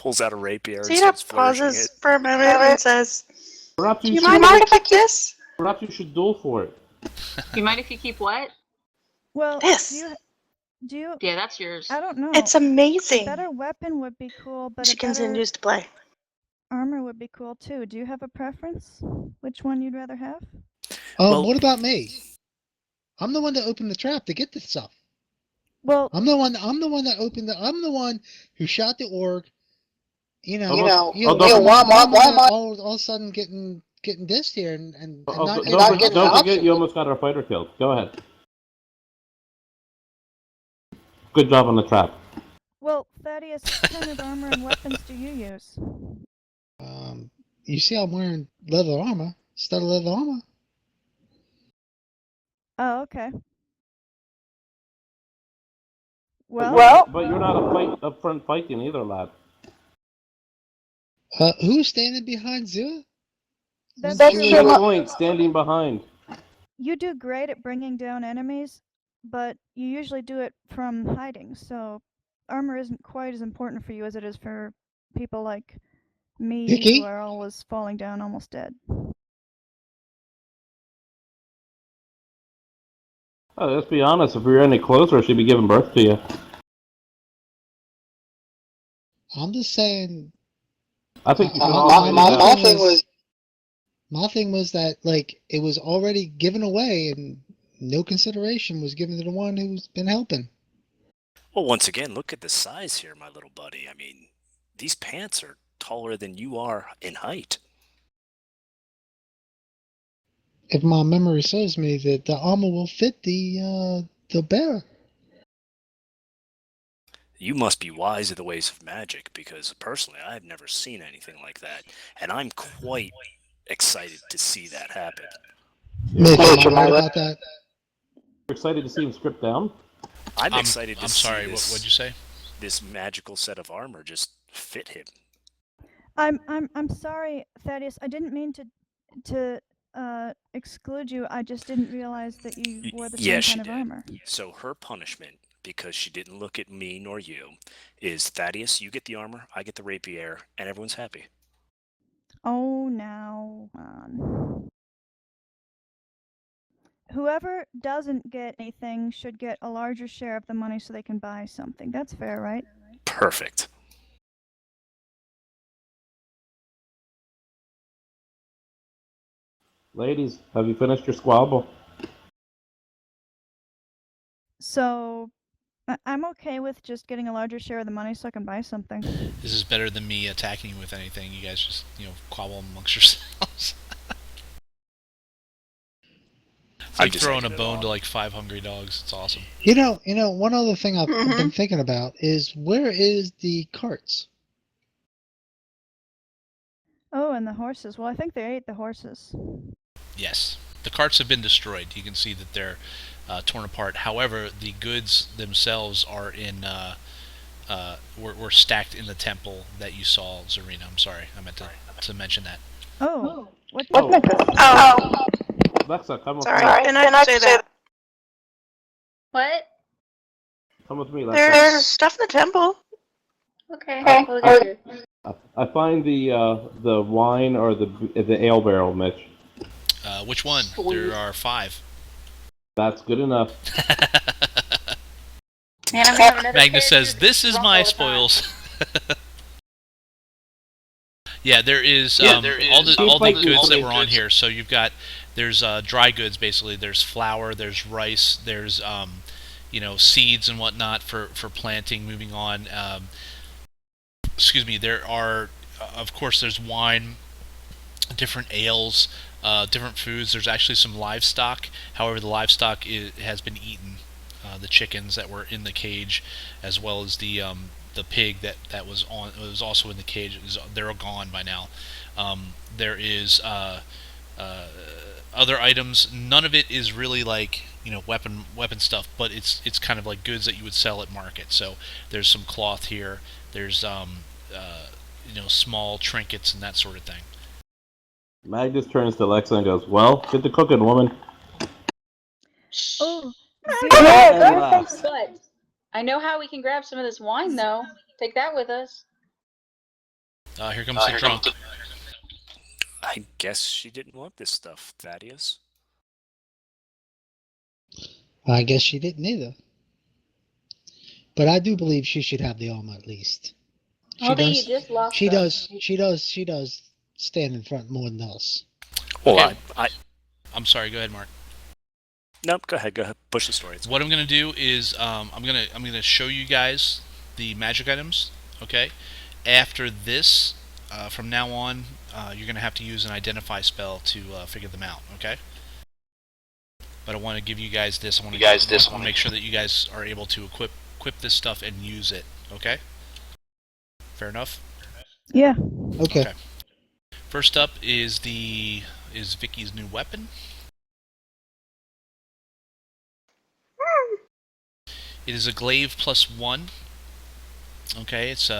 pulls out a rapier and Zeta starts flourishing it. pauses for a moment and says, Perhaps "Do you mind if I keep this? Perhaps you should duel for it. You mind if you keep what? Well, This. do you? Yeah, that's yours. I don't know. It's A amazing." better weapon would be cool, but She a better continues to play. armor would be cool too. Do you have a preference? Which one you'd rather have? Well- What about me? I'm the one that opened the trap to get this stuff. Well, I'm the one that opened I'm the one who shot the orc. why all of a sudden getting dissed here and not don't forget you almost got our fighter killed. Go ahead. Good job on the trap. well, Thaddeus, what kind of armor and weapons do you use? You see I'm wearing leather armor, studded leather armor. Oh, okay. Well, But you're not up front fighting either, lad. Who's standing behind Zilla? that's That's true. the point, standing behind. You do great at bringing down enemies, but you usually do it from hiding, so armor isn't quite as important for you as it is for people like me Vicky? who are always falling down almost dead. Oh, let's be honest, if we were any closer, she'd be giving birth to you. I'm just saying. I think you should My thing was that like it was already given away and no consideration was given to the one who's been helping. Well, once again, look at the size here, my little buddy. I mean, these pants are taller than you are in height. If my memory serves me, that the armor will fit the bearer. You must be wise of the ways of magic, because personally, I've never seen anything like that, and I'm quite excited to see that happen. Mitch, am I right about that? You're excited to see him stripped down? I'm excited to see sorry, this, what'd you say? this magical set of armor just fit him. I'm sorry, Thaddeus. I didn't mean to exclude you. I just didn't realize that you wore the Yeah, same she kind of did. armor. So her punishment, because she didn't look at me nor you, is Thaddeus, you get the armor, I get the rapier, and everyone's happy. Oh, now on. Whoever doesn't get anything should get a larger share of the money so they can buy something. That's fair, right? Perfect. Ladies, have you finished your squabble? So I'm okay with just getting a larger share of the money so I can buy something. This is better than me attacking you with anything. You guys just, quabble amongst yourselves. It's like throwing a bone to like 5 hungry dogs. It's awesome. You know, one other thing I've been thinking about is where is the carts? Oh, and the horses. Well, I think they ate the horses. Yes. The carts have been destroyed. You can see that they're torn apart. However, the goods themselves are in were stacked in the temple that you saw, Zarina. I'm sorry. I meant to mention that. Oh. What necklace? Oh. Alexa, come with Sorry, me. and I say that. What? Come with me, Alexa. There's stuff in the temple. Okay. We'll get you. I find the wine or the ale barrel, Mitch. Which one? There are 5. That's good enough. And I'm having another Magnus character says, "This is drunk my all the time." spoils." Yeah, there is all the goods that were on here. So you've got there's dry goods basically. There's flour, there's rice, there's seeds and whatnot for planting. Moving on, excuse me. There are of course there's wine, different ales, different foods. There's actually some livestock. However, the livestock has been eaten. The chickens that were in the cage, as well as the pig that was also in the cage. They're all gone by now. There is other items. None of it is really like weapon stuff, but it's kind of like goods that you would sell at market. So there's some cloth here. There's small trinkets and that sort of thing. Magnus turns to Alexa and goes, "Well, get to cooking, woman." Oh. But I know how we can grab some of this wine, though. Take that with us. Here comes the drunk. I guess she didn't want this stuff, Thaddeus. I guess she didn't either. But I do believe she should have the armor at least. She Although you does. just lost She her. does. She does. She does stand in front more than us. Well, Okay. I I'm sorry. Go ahead, Mark. nope. Go ahead. Push the story. What I'm gonna do is I'm gonna show you guys the magic items. Okay. After this, from now on, you're gonna have to use an identify spell to figure them out. Okay. But I want to give you guys this. I want to make sure that you guys are able to equip this stuff and use it. Okay. Fair enough. Yeah. Okay. First up is Vicky's new weapon. It is a glaive +1. Okay, it's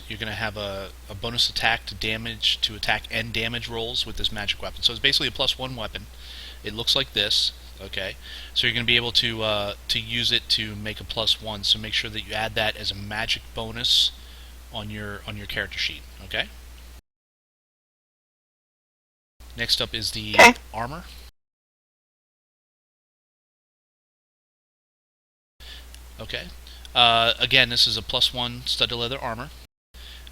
you're gonna have a bonus attack to attack and damage rolls with this magic weapon. So it's basically a +1 weapon. It looks like this. Okay, so you're gonna be able to use it to make a +1. So make sure that you add that as a magic bonus on your character sheet. Okay. Next up is the armor. Okay. Again, this is a +1 studded leather armor.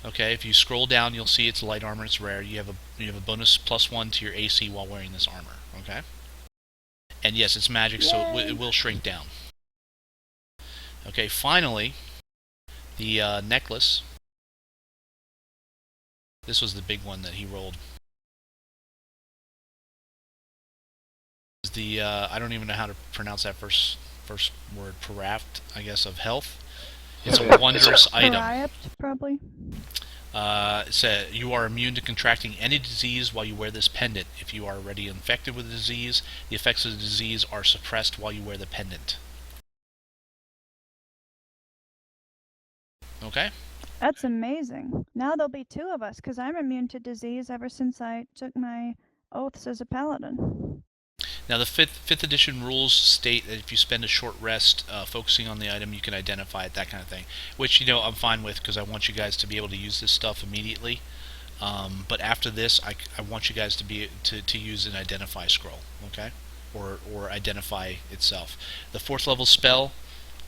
Okay. If you scroll down, you'll see it's light armor. It's rare. You have a bonus +1 to your AC while wearing this armor. Okay. And yes, it's magic, so it will shrink down. Okay. Finally, the necklace. This was the big one that he rolled. The I don't even know how to pronounce that first word. Paraft, I guess, of health. It's a wondrous item. Riot, probably. It says you are immune to contracting any disease while you wear this pendant. If you are already infected with the disease, the effects of the disease are suppressed while you wear the pendant. Okay? That's amazing. Now there'll be two of us, because I'm immune to disease ever since I took my oaths as a paladin. Now the fifth edition rules state that if you spend a short rest focusing on the item, you can identify it, that kind of thing. Which, I'm fine with, because I want you guys to be able to use this stuff immediately. But after this, I want you guys to use an identify scroll, okay, or identify itself. The 4th level spell.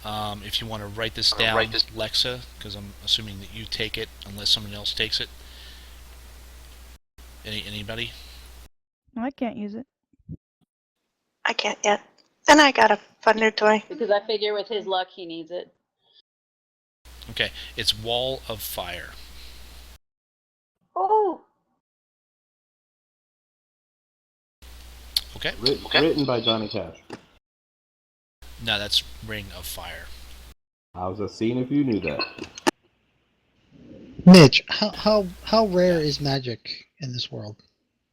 If you want to write this down, Lexa, because I'm assuming that you take it unless someone else takes it. Anybody? I can't use it. I can't yet. And I got a fun new toy. Because I figure with his luck, he needs it. Okay, it's Wall of Fire. Oh! Okay. Written by Johnny Cash. No, that's Ring of Fire. I was just seeing if you knew that. Mitch, how rare is magic in this world?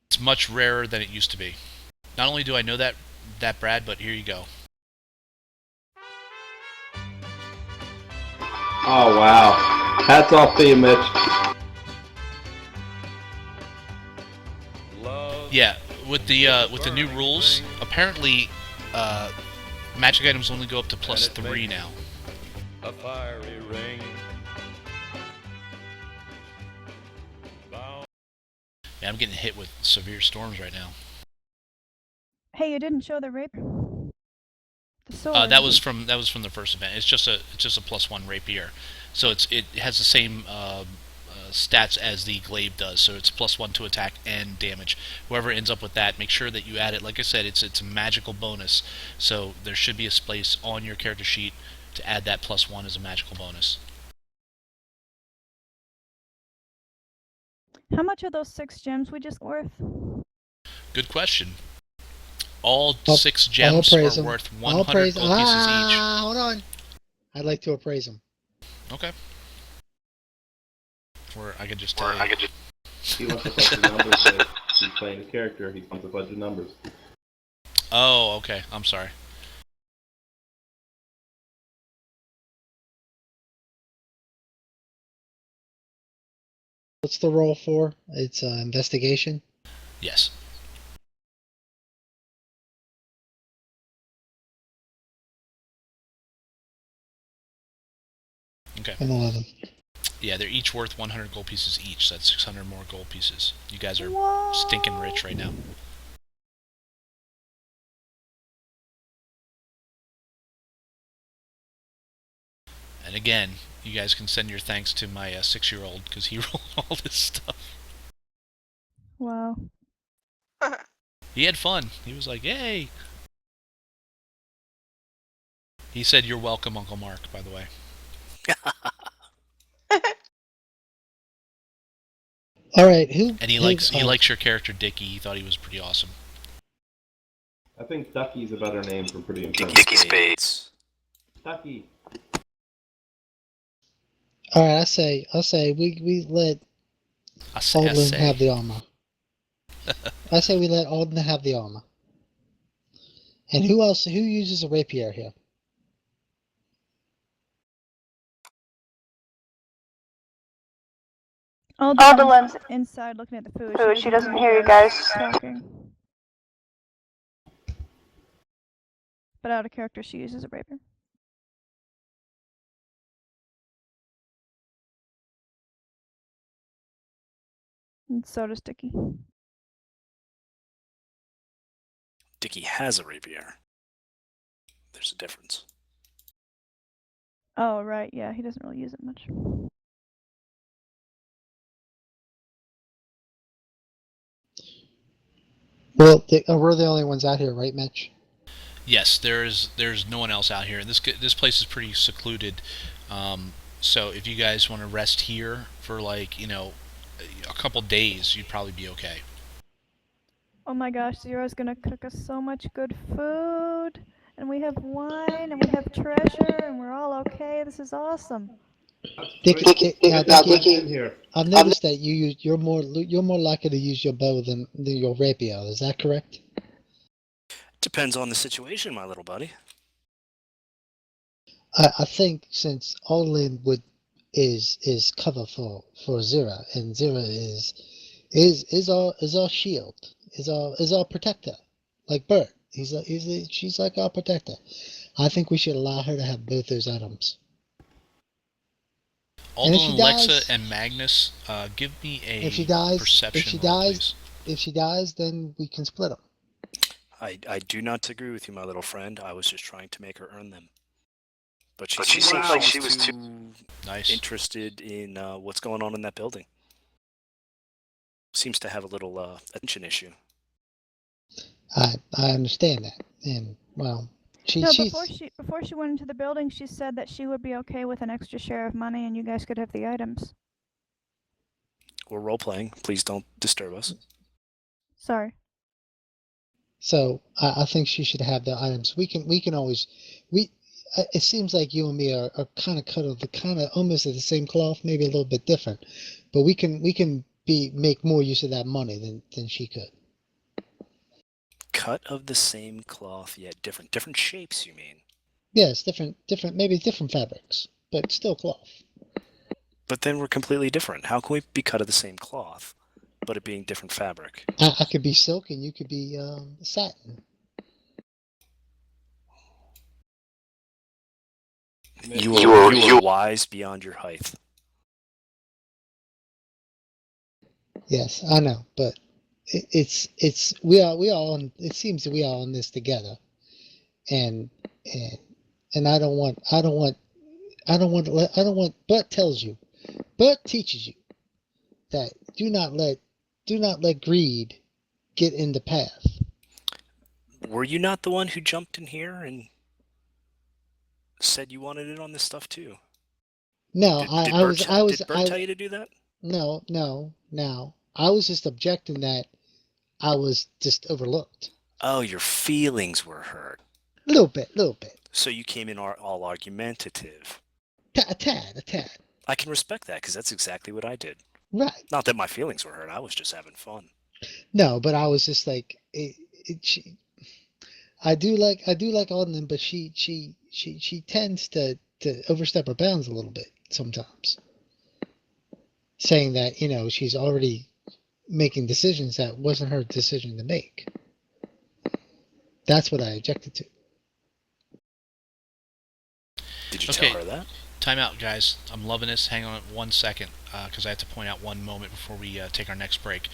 It's much rarer than it used to be. Not only do I know that Brad, but here you go. Oh wow! Hats off to you, Mitch. Yeah, with the new rules, apparently, magic items only go up to +3 now. A fiery ring. Yeah, I'm getting hit with severe storms right now. Hey, you didn't show the rapier. The sword. That was from the first event. It's just a +1 rapier, so it has the same stats as the glaive does. So it's +1 to attack and damage. Whoever ends up with that, make sure that you add it. Like I said, it's a magical bonus. So there should be a space on your character sheet to add that +1 as a magical bonus. How much are those 6 gems we just worth? Good question. All I'll- 6 I'll gems appraise are them. worth I'll 100 appraise. gold pieces Hold on. I'd like to appraise them. each. Okay. Or I could just tell you. He wants a bunch of numbers. He's playing a character. He wants a bunch of numbers. Oh, okay. I'm sorry. What's the roll for? It's investigation. Yes. Okay. An 11. Yeah, they're each worth 100 gold pieces each. So that's 600 more gold pieces. You guys are Whoa. stinking rich right now. And again, you guys can send your thanks to my 6-year-old because he rolled all this stuff. Wow. He had fun. He was like, "Yay!" He said, "You're welcome, Uncle Mark." By the way. All right, who? And he likes your character, Dickie. He thought he was pretty awesome. I think Ducky's a better name for pretty impressive. Dicky Spades. Ducky. All right, I say we let Alden have the armor. I say we let Alden have the armor. And who else? Who uses a rapier here? Dalelands inside looking at the food. food. She doesn't hear you guys talking. But out of character, she uses a rapier. And so does Dickie. Dicky has a rapier. There's a difference. Oh, right. Yeah, he doesn't really use it much. Well, we're the only ones out here, right, Mitch? Yes, there's no one else out here. This place is pretty secluded. So if you guys want to rest here for like a couple days, you'd probably be okay. Oh my gosh, Zero's gonna cook us so much good food. And we have wine, and we have treasure, and we're all okay. This is awesome. Dickie, Here. I've noticed that you're more likely to use your bow than your rapier. Is that correct? Depends on the situation, my little buddy. I think since Alden is cover for Zira, and Zira is our shield, is our protector, like Bert. She's like our protector. I think we should allow her to have both those items. Alden, Alexa, and Magnus, give me a perception roll, please. If she dies, then we can split them. I do not agree with you, my little friend. I was just trying to make her earn them. But she seemed like she was too nice. interested in what's going on in that building. Seems to have a little attention issue. I understand that, and well, before she went into the building, she said that she would be okay with an extra share of money, and you guys could have the items. We're role playing. Please don't disturb us. Sorry. So I think she should have the items. We can always it seems like you and me are kind of cut of the kind of almost of the same cloth, maybe a little bit different, but we can make more use of that money than she could. Cut of the same cloth, yet different shapes, you mean? Yes, different maybe different fabrics, but still cloth. But then we're completely different. How can we be cut of the same cloth, but it being different fabric? I could be silk and you could be satin. You are wise beyond your height. Yes, I know, but it's we are on. It seems that we are on this together, and I don't want. Bert teaches you that do not let greed get in the path. Were you not the one who jumped in here and said you wanted in on this stuff too? No, Did Bert tell you to do that? No. I was just objecting that I was just overlooked. Oh, your feelings were hurt. A little bit. So you came in all argumentative. A tad. I can respect that because that's exactly what I did. Right. Not that my feelings were hurt. I was just having fun. No, but I was just like, I do like Alden, but she tends to overstep her bounds a little bit sometimes. Saying that, she's already making decisions that wasn't her decision to make. That's what I objected to. Did you tell her that? Time out, guys. I'm loving this. Hang on 1 second, because I have to point out one moment before we take our next break.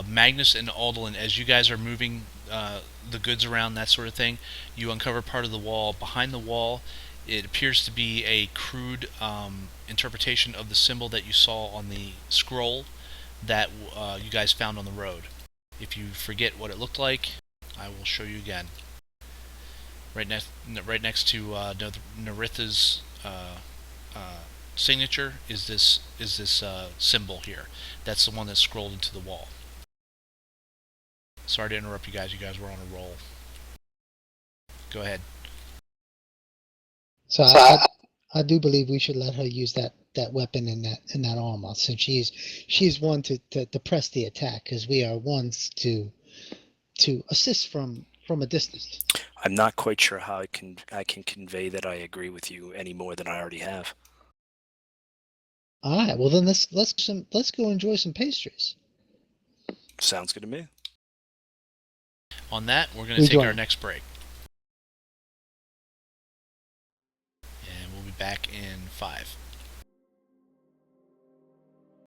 Magnus and Aldolin, as you guys are moving the goods around, that sort of thing, you uncover part of the wall. Behind the wall, it appears to be a crude interpretation of the symbol that you saw on the scroll that you guys found on the road. If you forget what it looked like, I will show you again. Right next to Naritha's signature is this symbol here. That's the one that's scrolled into the wall. Sorry to interrupt you guys. You guys were on a roll. Go ahead. So I do believe we should let her use that weapon and that armor, since she's one to press the attack, because we are ones to assist from a distance. I'm not quite sure how I can convey that I agree with you any more than I already have. All right, well then let's go enjoy some pastries. Sounds good to me. On that, we're going to take our next break. And we'll be back in 5.